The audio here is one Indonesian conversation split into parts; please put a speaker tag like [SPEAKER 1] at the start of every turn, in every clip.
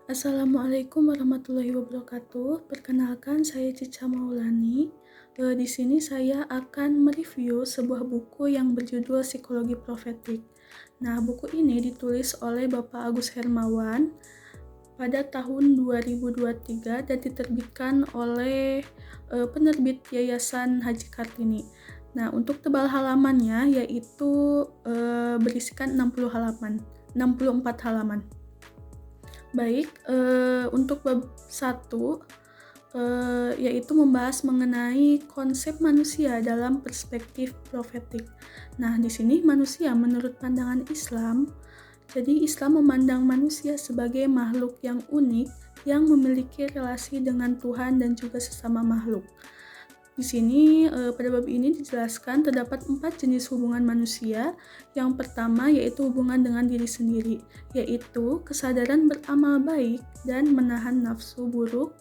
[SPEAKER 1] Assalamualaikum warahmatullahi wabarakatuh. Perkenalkan, saya Cica Maulani. Di sini saya akan mereview sebuah buku yang berjudul Psikologi Profetik. Nah, buku ini ditulis oleh Bapak Agus Hermawan pada tahun 2023 dan diterbitkan oleh penerbit Yayasan Haji Kartini. Nah, untuk tebal halamannya yaitu berisikan 64 halaman. Baik, untuk bab 1 yaitu membahas mengenai konsep manusia dalam perspektif profetik. Nah, di sini manusia menurut pandangan Islam, jadi Islam memandang manusia sebagai makhluk yang unik yang memiliki relasi dengan Tuhan dan juga sesama makhluk. Di sini pada bab ini dijelaskan terdapat 4 jenis hubungan manusia. Yang pertama yaitu hubungan dengan diri sendiri, yaitu kesadaran beramal baik dan menahan nafsu buruk.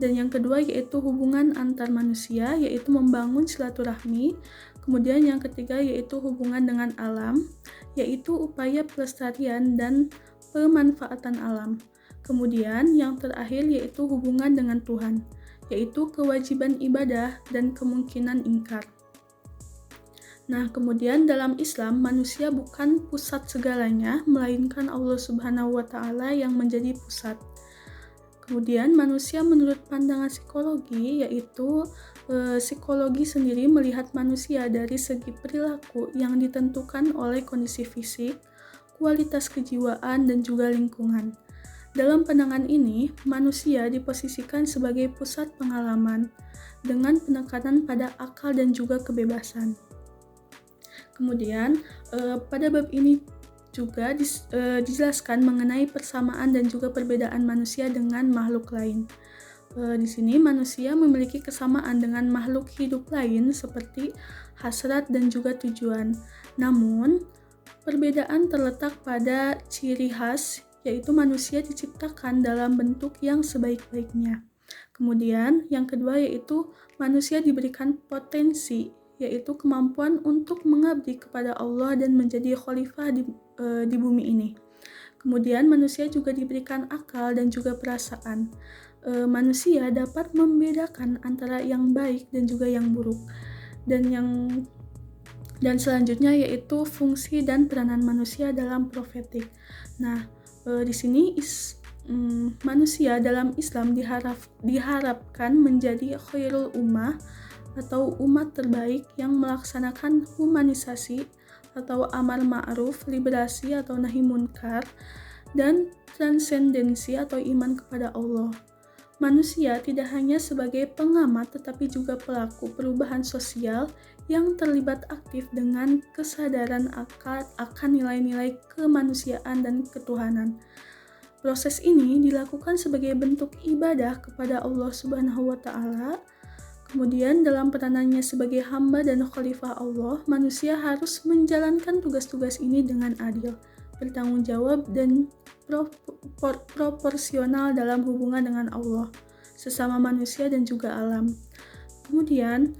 [SPEAKER 1] Dan yang kedua yaitu hubungan antar manusia, yaitu membangun silaturahmi. Kemudian yang ketiga yaitu hubungan dengan alam, yaitu upaya pelestarian dan pemanfaatan alam. Kemudian yang terakhir yaitu hubungan dengan Tuhan, yaitu kewajiban ibadah dan kemungkinan ingkar. Nah, kemudian dalam Islam, manusia bukan pusat segalanya, melainkan Allah Subhanahu wa Ta'ala yang menjadi pusat. Kemudian manusia menurut pandangan psikologi, yaitu psikologi sendiri melihat manusia dari segi perilaku yang ditentukan oleh kondisi fisik, kualitas kejiwaan, dan juga lingkungan. Dalam pandangan ini, manusia diposisikan sebagai pusat pengalaman dengan penekanan pada akal dan juga kebebasan. Kemudian, pada bab ini juga dijelaskan mengenai persamaan dan juga perbedaan manusia dengan makhluk lain. Di sini manusia memiliki kesamaan dengan makhluk hidup lain seperti hasrat dan juga tujuan. Namun, perbedaan terletak pada ciri khas, yaitu manusia diciptakan dalam bentuk yang sebaik-baiknya. Kemudian, yang kedua yaitu manusia diberikan potensi, yaitu kemampuan untuk mengabdi kepada Allah dan menjadi khalifah di bumi ini. Kemudian, manusia juga diberikan akal dan juga perasaan. Manusia dapat membedakan antara yang baik dan juga yang buruk. Dan selanjutnya yaitu fungsi dan peranan manusia dalam profetik. Nah, di sini manusia dalam Islam diharapkan menjadi khairul ummah atau umat terbaik yang melaksanakan humanisasi atau amar ma'ruf, liberasi atau nahi munkar, dan transendensi atau iman kepada Allah. Manusia tidak hanya sebagai pengamat tetapi juga pelaku perubahan sosial yang terlibat aktif dengan kesadaran akan nilai-nilai kemanusiaan dan ketuhanan. Proses ini dilakukan sebagai bentuk ibadah kepada Allah Subhanahu wa Ta'ala. Kemudian dalam peranannya sebagai hamba dan khalifah Allah, manusia harus menjalankan tugas-tugas ini dengan adil, bertanggung jawab, dan proporsional dalam hubungan dengan Allah, sesama manusia dan juga alam. Kemudian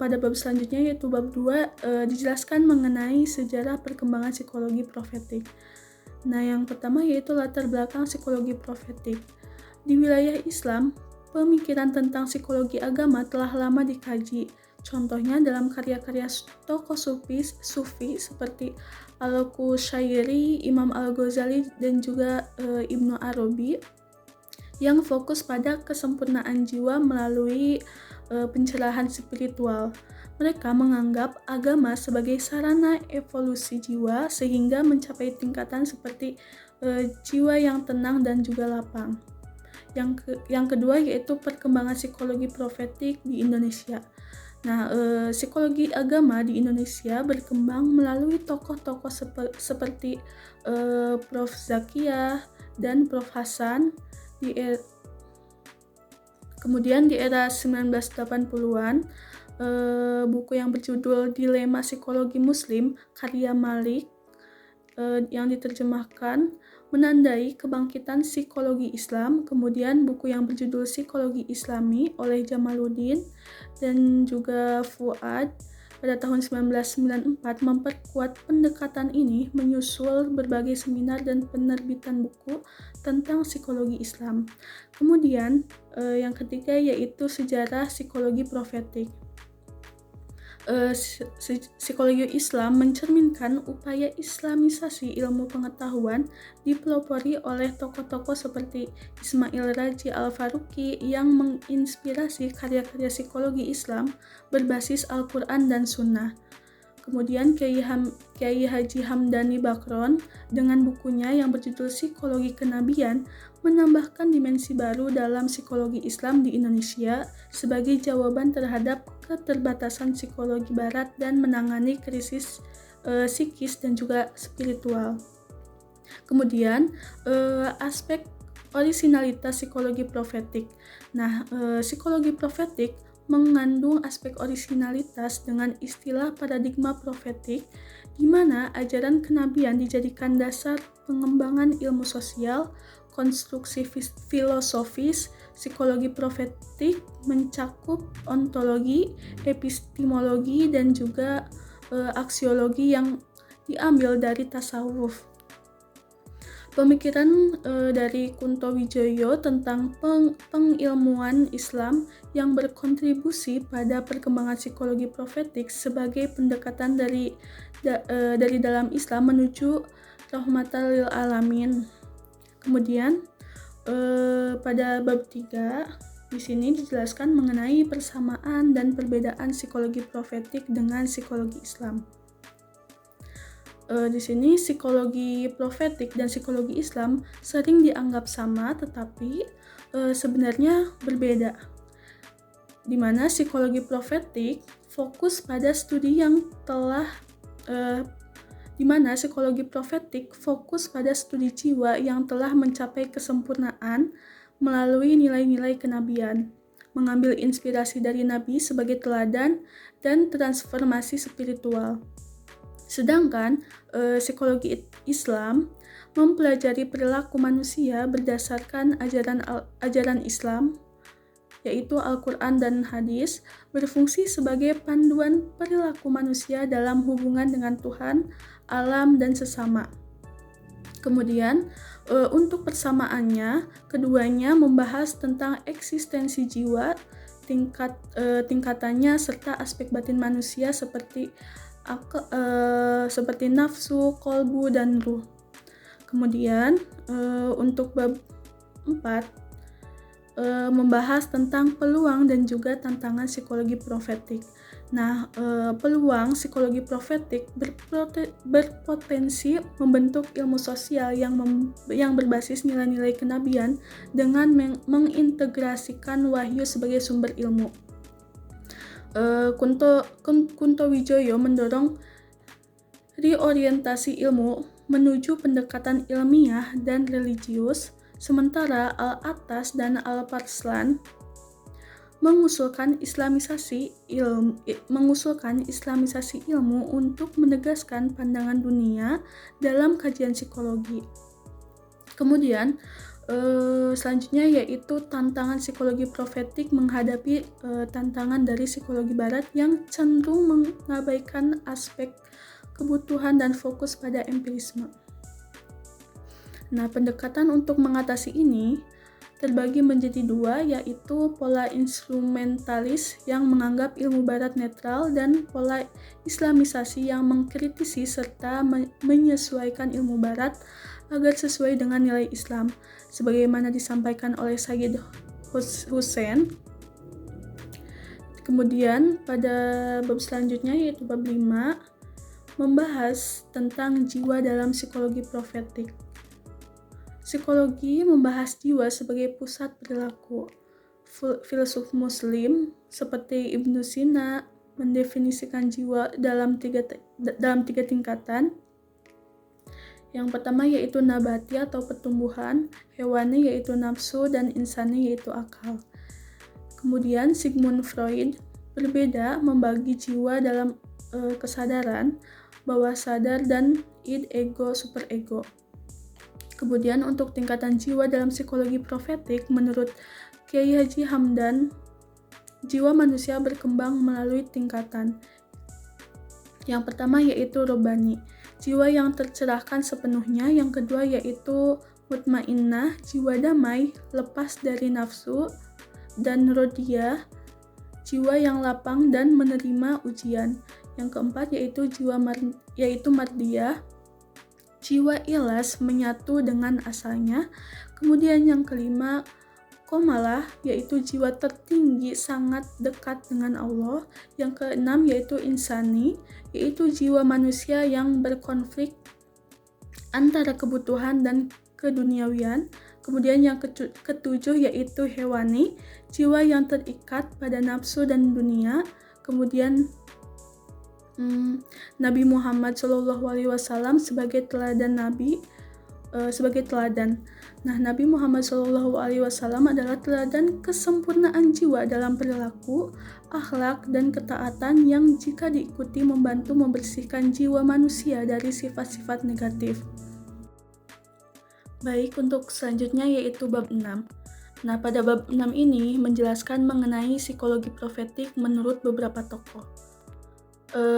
[SPEAKER 1] pada bab selanjutnya yaitu bab 2 dijelaskan mengenai sejarah perkembangan psikologi profetik. Nah, yang pertama yaitu latar belakang psikologi profetik. Di wilayah Islam, pemikiran tentang psikologi agama telah lama dikaji. Contohnya dalam karya-karya tokoh sufi seperti Al-Qushairi, Imam Al-Ghazali, dan juga Ibnu Arabi yang fokus pada kesempurnaan jiwa melalui pencerahan spiritual. Mereka menganggap agama sebagai sarana evolusi jiwa sehingga mencapai tingkatan seperti jiwa yang tenang dan juga lapang. Yang kedua yaitu perkembangan psikologi profetik di Indonesia. Nah, psikologi agama di Indonesia berkembang melalui tokoh-tokoh seperti Prof. Zakiyah dan Prof. Hasan kemudian di era 1980-an, buku yang berjudul Dilema Psikologi Muslim karya Malik yang diterjemahkan menandai kebangkitan psikologi Islam. Kemudian buku yang berjudul Psikologi Islami oleh Jamaluddin dan juga Fuad pada tahun 1994 memperkuat pendekatan ini menyusul berbagai seminar dan penerbitan buku tentang psikologi Islam. Kemudian yang ketiga yaitu sejarah psikologi profetik. Psikologi Islam mencerminkan upaya islamisasi ilmu pengetahuan dipelopori oleh tokoh-tokoh seperti Ismail Raji Al-Faruqi yang menginspirasi karya-karya psikologi Islam berbasis Al-Quran dan Sunnah. Kemudian Kiai Haji Hamdani Bakron dengan bukunya yang berjudul Psikologi Kenabian menambahkan dimensi baru dalam psikologi Islam di Indonesia sebagai jawaban terhadap keterbatasan psikologi barat dan menangani krisis psikis dan juga spiritual. Kemudian aspek orisinalitas psikologi profetik. Nah, psikologi profetik mengandung aspek orisinalitas dengan istilah paradigma profetik, di mana ajaran kenabian dijadikan dasar pengembangan ilmu sosial, konstruksi filosofis. Psikologi profetik mencakup ontologi, epistemologi, dan juga aksiologi yang diambil dari tasawuf. Pemikiran dari Kunto Wijoyo tentang pengilmuan Islam yang berkontribusi pada perkembangan psikologi profetik sebagai pendekatan dari dalam Islam menuju rahmatan lil alamin. Kemudian pada bab 3 di sini dijelaskan mengenai persamaan dan perbedaan psikologi profetik dengan psikologi Islam. Di sini psikologi profetik dan psikologi Islam sering dianggap sama, tetapi sebenarnya berbeda. Di mana psikologi profetik fokus pada studi yang telah jiwa yang telah mencapai kesempurnaan melalui nilai-nilai kenabian, mengambil inspirasi dari Nabi sebagai teladan dan transformasi spiritual. Sedangkan psikologi Islam mempelajari perilaku manusia berdasarkan ajaran Islam, yaitu Al-Quran dan Hadis, berfungsi sebagai panduan perilaku manusia dalam hubungan dengan Tuhan, alam, dan sesama. Kemudian, untuk persamaannya, keduanya membahas tentang eksistensi jiwa, tingkatannya, serta aspek batin manusia seperti nafsu, kolbu, dan ruh. Kemudian untuk bab 4 membahas tentang peluang dan juga tantangan psikologi profetik. Nah, peluang psikologi profetik berpotensi membentuk ilmu sosial yang berbasis nilai-nilai kenabian dengan mengintegrasikan wahyu sebagai sumber ilmu. Kunto Wijoyo mendorong reorientasi ilmu menuju pendekatan ilmiah dan religius, sementara Al-Attas dan Al-Farslan mengusulkan islamisasi ilmu untuk menegaskan pandangan dunia dalam kajian psikologi. Kemudian selanjutnya yaitu tantangan psikologi profetik menghadapi tantangan dari psikologi barat yang cenderung mengabaikan aspek kebutuhan dan fokus pada empirisme. Nah, pendekatan untuk mengatasi ini terbagi menjadi dua, yaitu pola instrumentalis yang menganggap ilmu barat netral dan pola islamisasi yang mengkritisi serta menyesuaikan ilmu barat agar sesuai dengan nilai Islam, sebagaimana disampaikan oleh Sayyid Hussein. Kemudian pada bab selanjutnya yaitu bab 5 membahas tentang jiwa dalam psikologi profetik. Psikologi membahas jiwa sebagai pusat perilaku. Filsuf Muslim seperti Ibnu Sina mendefinisikan jiwa dalam tiga tingkatan. Yang pertama yaitu nabati atau pertumbuhan, hewani yaitu nafsu, dan insani yaitu akal. Kemudian Sigmund Freud berbeda membagi jiwa dalam kesadaran, bawah sadar, dan id, ego, superego. Kemudian untuk tingkatan jiwa dalam psikologi profetik, menurut Kiai Haji Hamdan, jiwa manusia berkembang melalui tingkatan. Yang pertama yaitu robani, jiwa yang tercerahkan sepenuhnya. Yang kedua yaitu mutmainnah, jiwa damai, lepas dari nafsu. Dan rodiyah, jiwa yang lapang dan menerima ujian. Yang keempat yaitu mardiyah, jiwa ikhlas menyatu dengan asalnya. Kemudian yang kelima komalah, yaitu jiwa tertinggi sangat dekat dengan Allah. Yang keenam yaitu insani, yaitu jiwa manusia yang berkonflik antara kebutuhan dan keduniawian. Kemudian yang ketujuh yaitu hewani, jiwa yang terikat pada nafsu dan dunia. Kemudian Nabi Muhammad SAW sebagai teladan Nah, Nabi Muhammad SAW adalah teladan kesempurnaan jiwa dalam perilaku, akhlak, dan ketaatan yang jika diikuti membantu membersihkan jiwa manusia dari sifat-sifat negatif. Baik, untuk selanjutnya yaitu bab 6. Nah, pada bab 6 ini menjelaskan mengenai psikologi profetik menurut beberapa tokoh.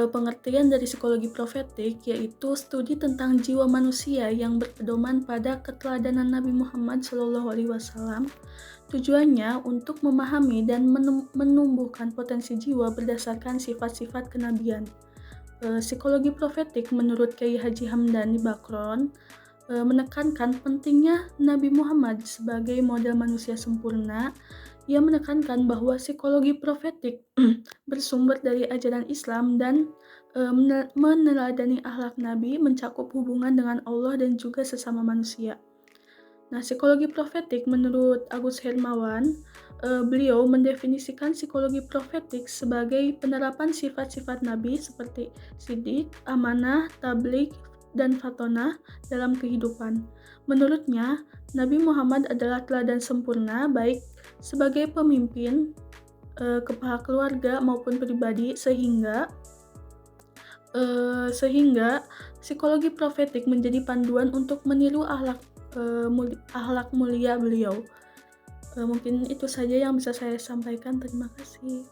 [SPEAKER 1] Pengertian dari psikologi profetik yaitu studi tentang jiwa manusia yang berpedoman pada keteladanan Nabi Muhammad SAW. Tujuannya untuk memahami dan menumbuhkan potensi jiwa berdasarkan sifat-sifat kenabian. Psikologi profetik menurut Kiai Haji Hamdani Bakron menekankan pentingnya Nabi Muhammad sebagai model manusia sempurna. Ia menekankan bahwa psikologi profetik bersumber dari ajaran Islam dan meneladani akhlak Nabi, mencakup hubungan dengan Allah dan juga sesama manusia. Nah, psikologi profetik menurut Agus Hermawan, beliau mendefinisikan psikologi profetik sebagai penerapan sifat-sifat Nabi seperti sidik, amanah, tabligh, dan fatonah dalam kehidupan. Menurutnya, Nabi Muhammad adalah teladan sempurna baik sebagai pemimpin, kepala keluarga maupun pribadi, sehingga psikologi profetik menjadi panduan untuk meniru akhlak mulia beliau. Mungkin itu saja yang bisa saya sampaikan. Terima kasih.